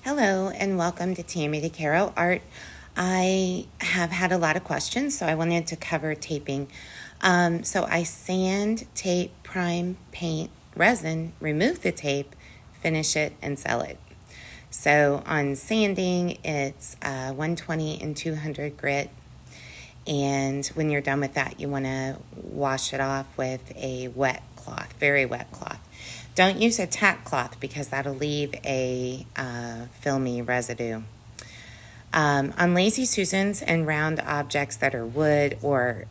Hello and welcome to Tammy DeCaro Art. I have had a lot of questions, so I wanted to cover taping. So I sand, tape, prime, paint, resin, remove the tape, finish it, and sell it. So on sanding, it's 120 and 200 grit. And when you're done with that, you want to wash it off with a wet cloth, very wet cloth. Don't use a tack cloth because that'll leave a filmy residue. On Lazy Susans and round objects that are wood or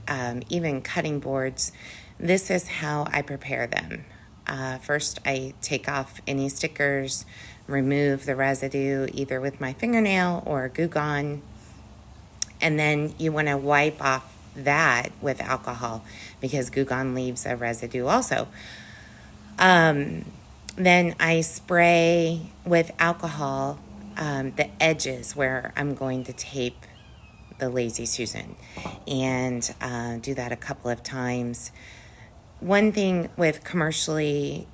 even cutting boards, this is how I prepare them. First, I take off any stickers, remove the residue either with my fingernail or Goo Gone, and then you want to wipe off that with alcohol because Goo Gone leaves a residue also. Then I spray with alcohol the edges where I'm going to tape the Lazy Susan, and do that a couple of times. One thing with commercially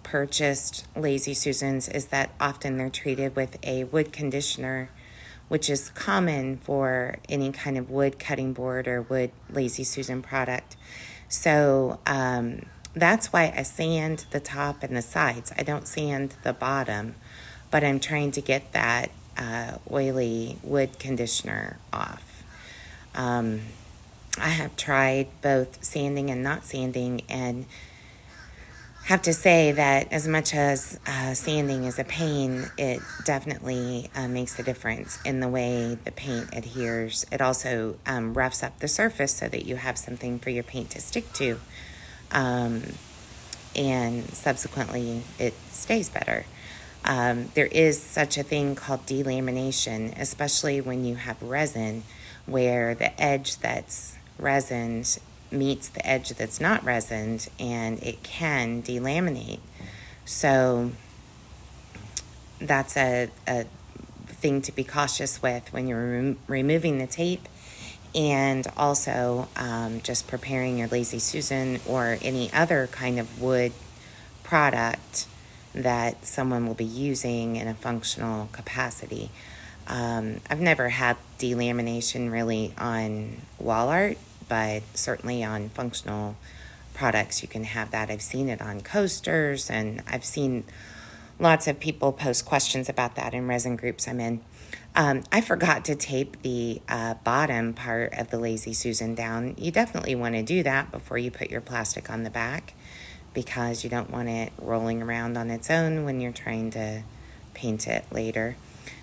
purchased Lazy Susans is that often they're treated with a wood conditioner, which is common for any kind of wood cutting board or wood Lazy Susan product. So that's why I sand the top and the sides. I don't sand the bottom, but I'm trying to get that oily wood conditioner off. I have tried both sanding and not sanding, and have to say that as much as sanding is a pain, it definitely makes a difference in the way the paint adheres. It also roughs up the surface so that you have something for your paint to stick to. And subsequently it stays better. There is such a thing called delamination, especially when you have resin, where the edge that's resined meets the edge that's not resined, and it can delaminate. So that's a thing to be cautious with when you're removing the tape, and also just preparing your Lazy Susan or any other kind of wood product that someone will be using in a functional capacity. I've never had delamination really on wall art, but certainly on functional products you can have that. I've seen it on coasters, and I've seen lots of people post questions about that in resin groups I'm in. I forgot to tape the bottom part of the Lazy Susan down. You definitely want to do that before you put your plastic on the back, because you don't want it rolling around on its own when you're trying to paint it later.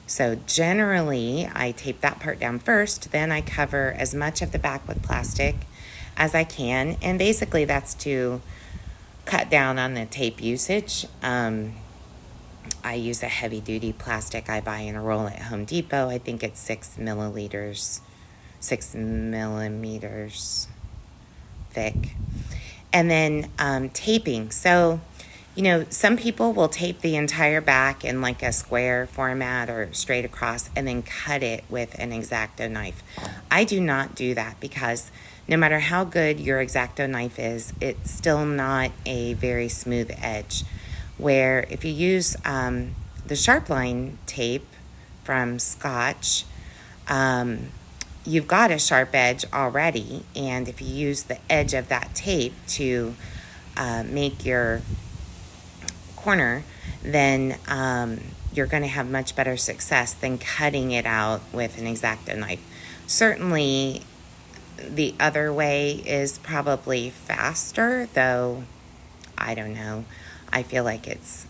So generally, I tape that part down first, then I cover as much of the back with plastic as I can, and basically that's to cut down on the tape usage. I use a heavy-duty plastic I buy in a roll at Home Depot. I think it's 6 millimeters thick. And then taping. So, some people will tape the entire back in like a square format or straight across and then cut it with an X-Acto knife. I do not do that because no matter how good your X-Acto knife is, it's still not a very smooth edge. Where if you use the sharp line tape from Scotch, you've got a sharp edge already, and if you use the edge of that tape to make your corner, then you're going to have much better success than cutting it out with an X-Acto knife. Certainly the other way is probably faster, though I don't know. I feel like it's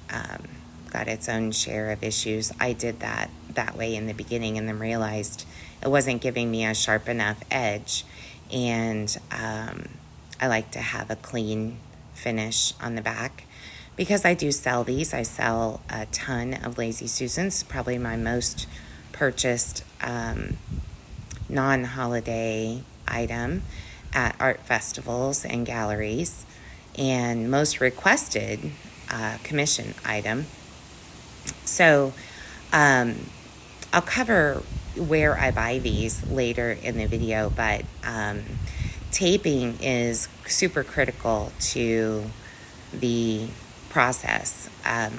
got its own share of issues. I did that way in the beginning and then realized it wasn't giving me a sharp enough edge, and I like to have a clean finish on the back because I do sell these. I sell a ton of Lazy Susans, probably my most purchased non-holiday item at art festivals and galleries, and most requested commission item. So I'll cover where I buy these later in the video, but taping is super critical to the process.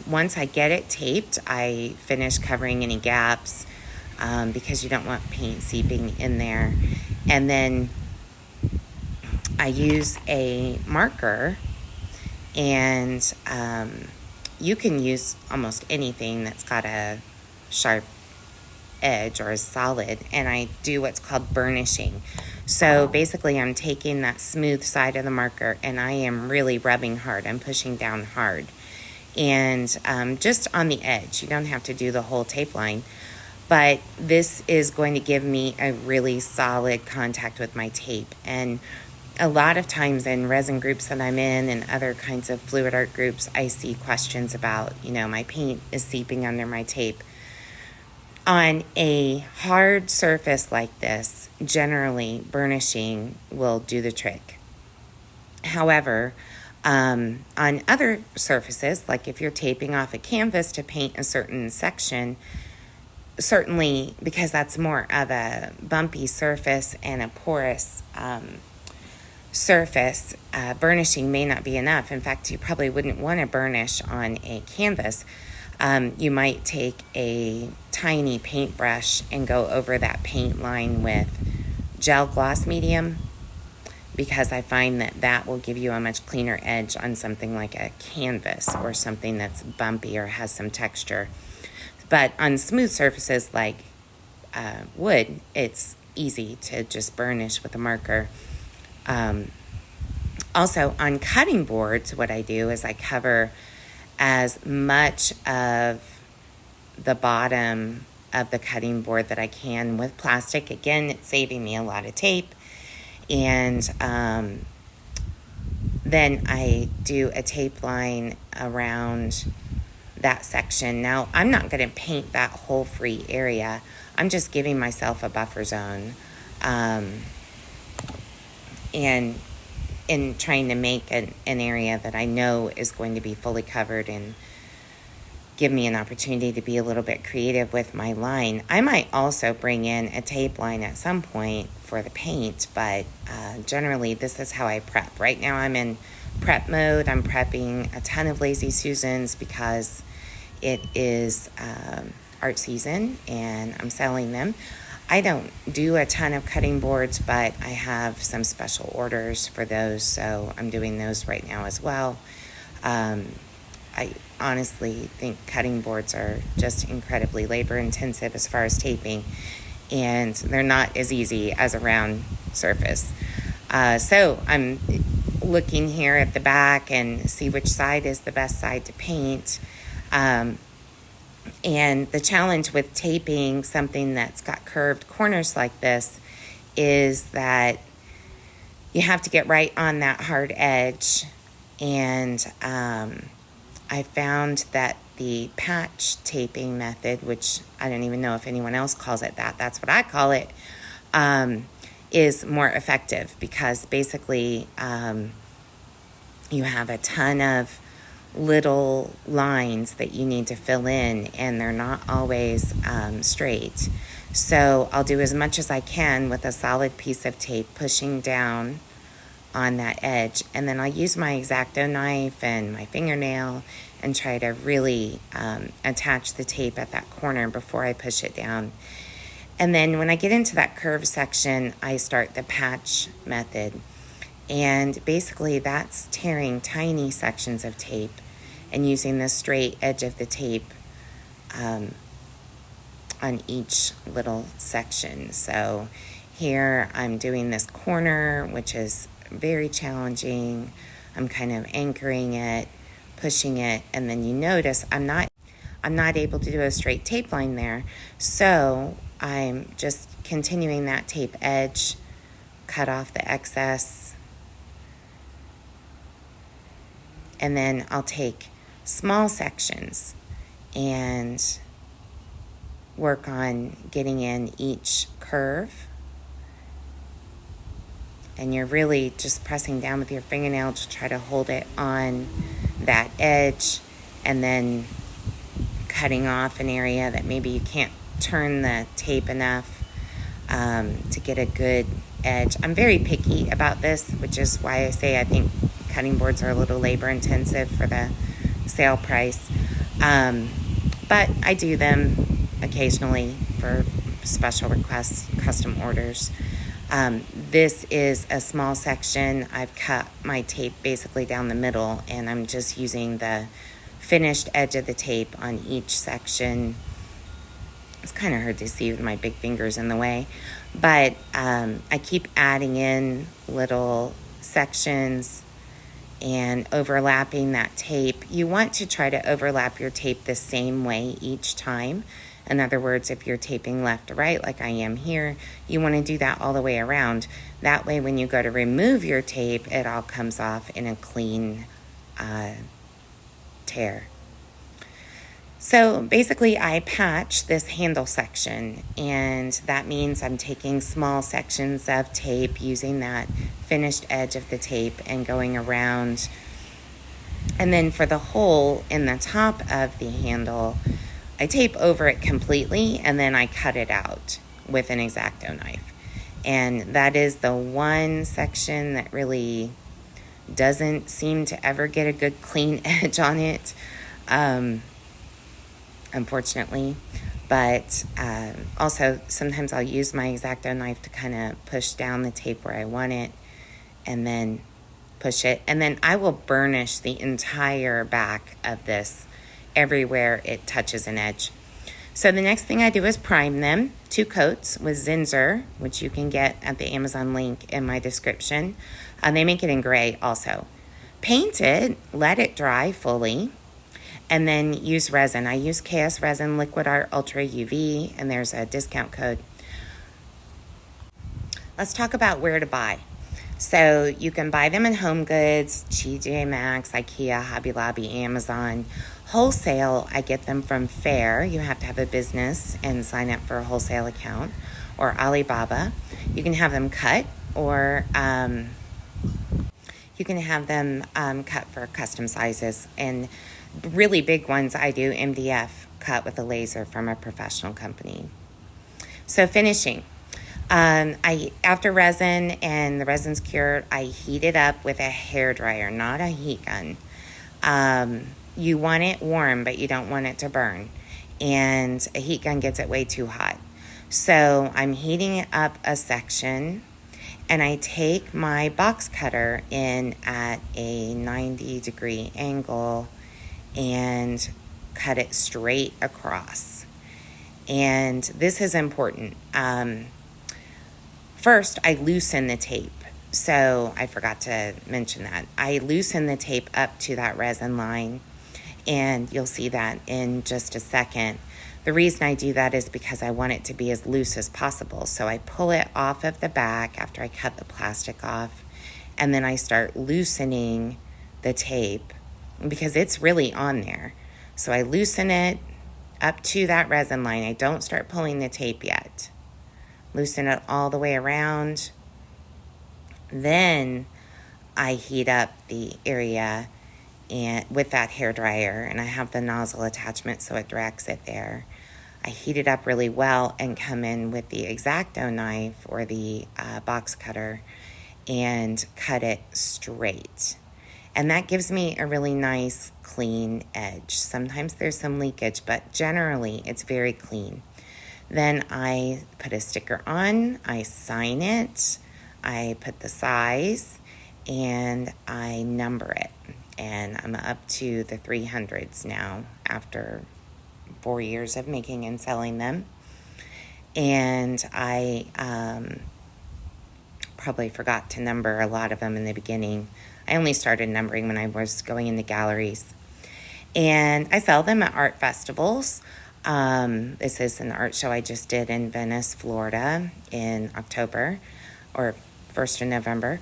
Once I get it taped, I finish covering any gaps because you don't want paint seeping in there. And then I use a marker, and you can use almost anything that's got a sharp edge or is solid, and I do what's called burnishing. So basically I'm taking that smooth side of the marker and I am really rubbing hard. I'm pushing down hard, and just on the edge. You don't have to do the whole tape line, but this is going to give me a really solid contact with my tape. And a lot of times in resin groups that I'm in and other kinds of fluid art groups, I see questions about, my paint is seeping under my tape. On a hard surface like this, generally burnishing will do the trick. However, on other surfaces, like if you're taping off a canvas to paint a certain section, certainly because that's more of a bumpy surface and a porous surface, burnishing may not be enough. In fact, you probably wouldn't want to burnish on a canvas. You might take a tiny paintbrush and go over that paint line with gel gloss medium, because I find that will give you a much cleaner edge on something like a canvas or something that's bumpy or has some texture. But on smooth surfaces like wood, it's easy to just burnish with a marker. Also, on cutting boards, what I do is I cover as much of the bottom of the cutting board that I can with plastic. Again, it's saving me a lot of tape. And then I do a tape line around that section. Now, I'm not going to paint that whole free area. I'm just giving myself a buffer zone. And in trying to make an area that I know is going to be fully covered and give me an opportunity to be a little bit creative with my line. I might also bring in a tape line at some point for the paint, but generally this is how I prep. Right now I'm in prep mode. I'm prepping a ton of Lazy Susans because it is art season and I'm selling them. I don't do a ton of cutting boards, but I have some special orders for those, so I'm doing those right now as well. I honestly think cutting boards are just incredibly labor intensive as far as taping, and they're not as easy as a round surface. So I'm looking here at the back and see which side is the best side to paint. And the challenge with taping something that's got curved corners like this is that you have to get right on that hard edge. And I found that the patch taping method, which I don't even know if anyone else calls it that, that's what I call it, is more effective because basically you have a ton of little lines that you need to fill in, and they're not always straight. So I'll do as much as I can with a solid piece of tape, pushing down on that edge, and then I'll use my X-Acto knife and my fingernail and try to really attach the tape at that corner before I push it down. And then when I get into that curved section, I start the patch method, and basically that's tearing tiny sections of tape and using the straight edge of the tape on each little section. So here I'm doing this corner, which is very challenging. I'm kind of anchoring it, pushing it, and then you notice I'm not able to do a straight tape line there. So I'm just continuing that tape edge, cut off the excess, and then I'll take small sections and work on getting in each curve. And you're really just pressing down with your fingernail to try to hold it on that edge, and then cutting off an area that maybe you can't turn the tape enough to get a good edge. I'm very picky about this, which is why I say I think cutting boards are a little labor intensive for the sale price. But I do them occasionally for special requests, custom orders. This is a small section. I've cut my tape basically down the middle, and I'm just using the finished edge of the tape on each section. It's kind of hard to see with my big fingers in the way, but I keep adding in little sections and overlapping that tape. You want to try to overlap your tape the same way each time. In other words, if you're taping left to right, like I am here, you want to do that all the way around. That way, when you go to remove your tape, it all comes off in a clean tear. So basically, I patch this handle section, and that means I'm taking small sections of tape, using that finished edge of the tape and going around. And then for the hole in the top of the handle, I tape over it completely, and then I cut it out with an X-Acto knife. And that is the one section that really doesn't seem to ever get a good clean edge on it, unfortunately. But also, sometimes I'll use my X-Acto knife to kind of push down the tape where I want it, and then push it. And then I will burnish the entire back of this everywhere it touches an edge. So the next thing I do is prime them, 2 coats with Zinsser, which you can get at the Amazon link in my description. They make it in gray also. Paint it, let it dry fully, and then use resin. I use KS Resin Liquidart Ultra UV, and there's a discount code. Let's talk about where to buy. So you can buy them in Home Goods, TJ Maxx, IKEA, Hobby Lobby, Amazon. Wholesale, I get them from Fair. You have to have a business and sign up for a wholesale account, or Alibaba. You can have them cut, or you can have them cut for custom sizes. And really big ones, I do MDF cut with a laser from a professional company. So finishing. After resin and the resin's cured, I heat it up with a hairdryer, not a heat gun. You want it warm, but you don't want it to burn. And a heat gun gets it way too hot. So I'm heating up a section, and I take my box cutter in at a 90-degree angle and cut it straight across. And this is important. First, I loosen the tape. So I forgot to mention that. I loosen the tape up to that resin line, and you'll see that in just a second. The reason I do that is because I want it to be as loose as possible. So I pull it off of the back after I cut the plastic off, and then I start loosening the tape because it's really on there. So I loosen it up to that resin line. I don't start pulling the tape yet. Loosen it all the way around. Then I heat up the area and with that hairdryer, and I have the nozzle attachment so it directs it there. I heat it up really well and come in with the X-Acto knife or the box cutter and cut it straight. And that gives me a really nice clean edge. Sometimes there's some leakage, but generally it's very clean. Then I put a sticker on, I sign it, I put the size, and I number it. And I'm up to the 300s now after 4 years of making and selling them. And I probably forgot to number a lot of them in the beginning. I only started numbering when I was going into galleries. And I sell them at art festivals. This is an art show I just did in Venice, Florida in October, or 1st of November.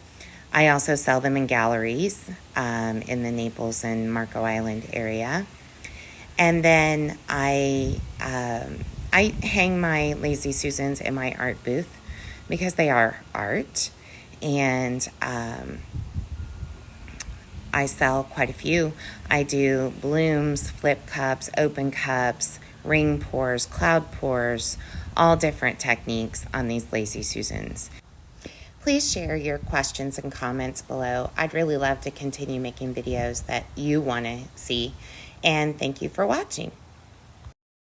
I also sell them in galleries in the Naples and Marco Island area. And then I hang my Lazy Susans in my art booth because they are art. And I sell quite a few. I do blooms, flip cups, open cups, ring pours, cloud pours, all different techniques on these Lazy Susans. Please share your questions and comments below. I'd really love to continue making videos that you want to see. And thank you for watching.